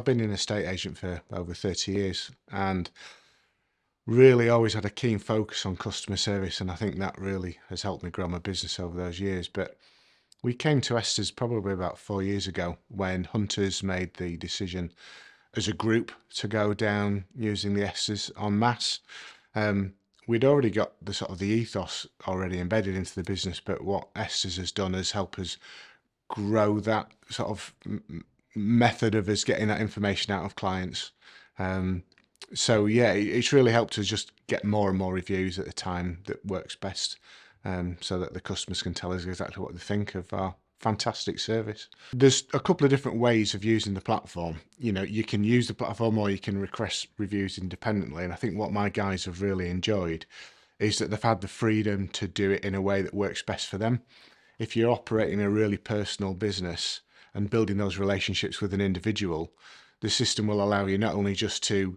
been an estate agent for over 30 years and really always had a keen focus on customer service, and I think that really has helped me grow my business over those years. But we came to ESTAS probably about 4 years ago when Hunters made the decision as a group to go down using the ESTAS en masse. We'd already got the sort of the ethos already embedded into the business, but what ESTAS has done is help us grow that sort of method of us getting that information out of clients. So yeah, it's really helped us just get more and more reviews at the time that works best, so that the customers can tell us exactly what they think of our fantastic service. There's a couple of different ways of using the platform. You know, you can use the platform or you can request reviews independently. And I think what my guys have really enjoyed is that they've had the freedom to do it in a way that works best for them. If you're operating a really personal business and building those relationships with an individual, the system will allow you not only just to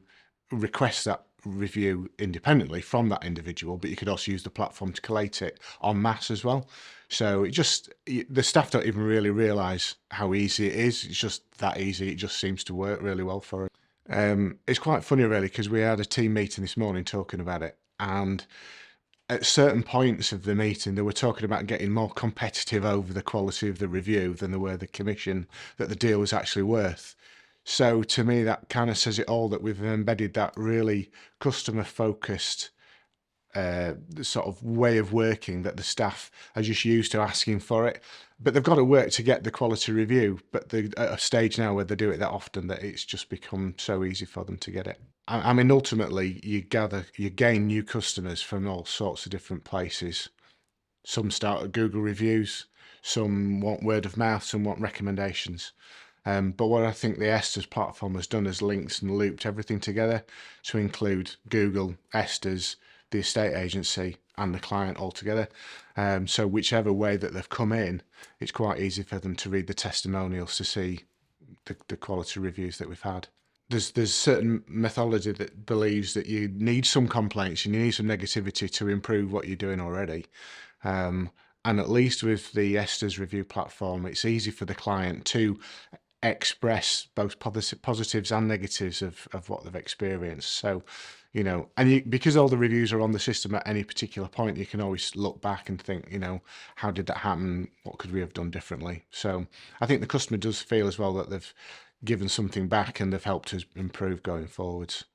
request that review independently from that individual, but you could also use the platform to collate it en masse as well. So the staff don't even really realise how easy it is. It's just that easy. It just seems to work really well for it. It's quite funny really, because we had a team meeting this morning talking about it, and at certain points of the meeting, they were talking about getting more competitive over the quality of the review than they were the commission that the deal was actually worth. So to me, that kind of says it all, that we've embedded that really customer-focused sort of way of working that the staff are just used to asking for it. But they've got to work to get the quality review. But they're at a stage now where they do it that often that it's just become so easy for them to get it. I mean, ultimately, you gain new customers from all sorts of different places. Some start at Google reviews, some want word of mouth, some want recommendations. But what I think the ESTAS platform has done is linked and looped everything together to include Google, ESTAS, the estate agency and the client all together. So whichever way that they've come in, it's quite easy for them to read the testimonials to see the quality reviews that we've had. There's certain methodology that believes that you need some complaints and you need some negativity to improve what you're doing already. And at least with the ESTAS review platform, it's easy for the client to express both positives and negatives of what they've experienced. So, you know, and because all the reviews are on the system at any particular point, you can always look back and think, you know, how did that happen? What could we have done differently? So I think the customer does feel as well that they've given something back and they've helped us improve going forwards.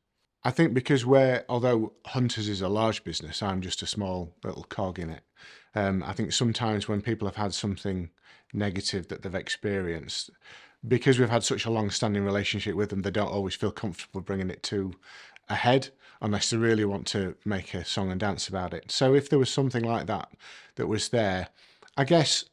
I think because although Hunters is a large business, I'm just a small little cog in it. I think sometimes when people have had something negative that they've experienced, because we've had such a long-standing relationship with them, they don't always feel comfortable bringing it to a head unless they really want to make a song and dance about it. So if there was something like that was there, I guess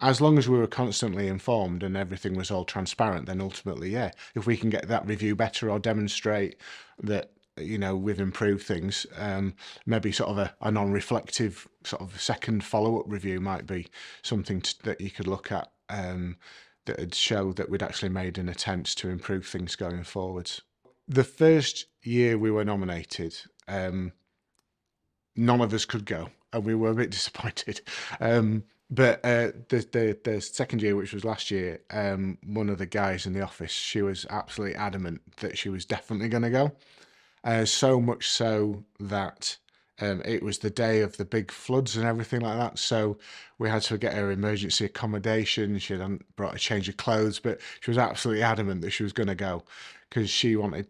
as long as we were constantly informed and everything was all transparent, then ultimately, yeah, if we can get that review better or demonstrate that, you know, we've improved things, maybe sort of a non-reflective sort of second follow-up review might be something that you could look at, that would show that we'd actually made an attempt to improve things going forwards. The first year we were nominated, none of us could go, and we were a bit disappointed. But the second year, which was last year, one of the guys in the office, she was absolutely adamant that she was definitely going to go. So much so that it was the day of the big floods and everything like that. So we had to get her emergency accommodation. She hadn't brought a change of clothes, but she was absolutely adamant that she was going to go because she's worked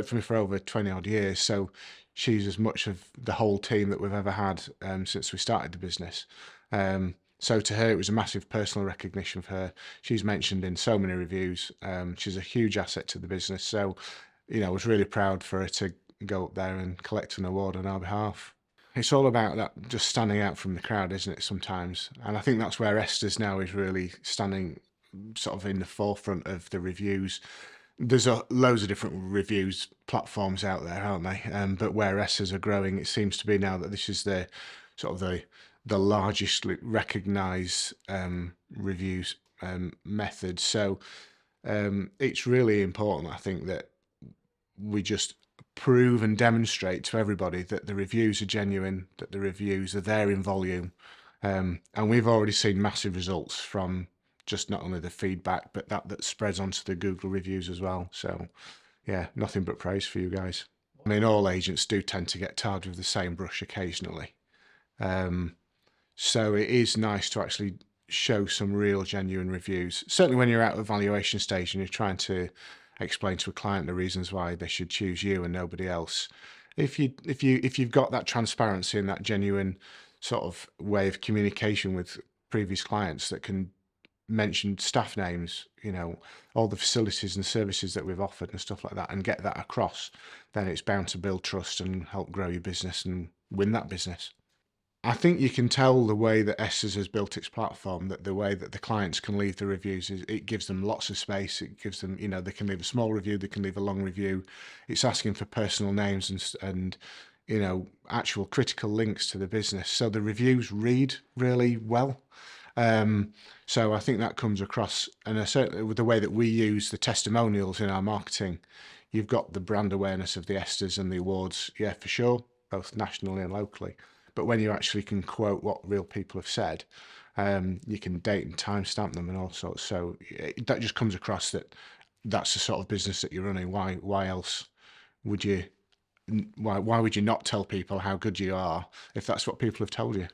for me for over 20 odd years. So she's as much of the whole team that we've ever had since we started the business. So to her, it was a massive personal recognition for her. She's mentioned in so many reviews. She's a huge asset to the business. So, you know, I was really proud for her to go up there and collect an award on our behalf. It's all about that, just standing out from the crowd, isn't it, sometimes? And I think that's where ESTAS now is really standing sort of in the forefront of the reviews. There's loads of different reviews platforms out there, aren't they? But where ESTAS are growing, it seems to be now that this is the sort of the largest recognised reviews method. So it's really important, I think, that we just prove and demonstrate to everybody that the reviews are genuine, that the reviews are there in volume. And we've already seen massive results from just not only the feedback, but that spreads onto the Google reviews as well. So yeah, nothing but praise for you guys. I mean, all agents do tend to get tarred with the same brush occasionally. So it is nice to actually show some real genuine reviews. Certainly when you're at a valuation stage and you're trying to explain to a client the reasons why they should choose you and nobody else. If you've got that transparency and that genuine sort of way of communication with previous clients that can mention staff names, all the facilities and services that we've offered and stuff like that, and get that across, then it's bound to build trust and help grow your business and win that business. I think you can tell the way that ESTAS has built its platform, that the way that the clients can leave the reviews is it gives them lots of space. It gives them, they can leave a small review, they can leave a long review. It's asking for personal names and actual critical links to the business. So the reviews read really well. So I think that comes across, and certainly with the way that we use the testimonials in our marketing, you've got the brand awareness of the ESTAS and the awards, yeah, for sure, both nationally and locally. But when you actually can quote what real people have said, you can date and timestamp them and all sorts. So that just comes across that that's the sort of business that you're running. Why else would you? Why would you not tell people how good you are if that's what people have told you?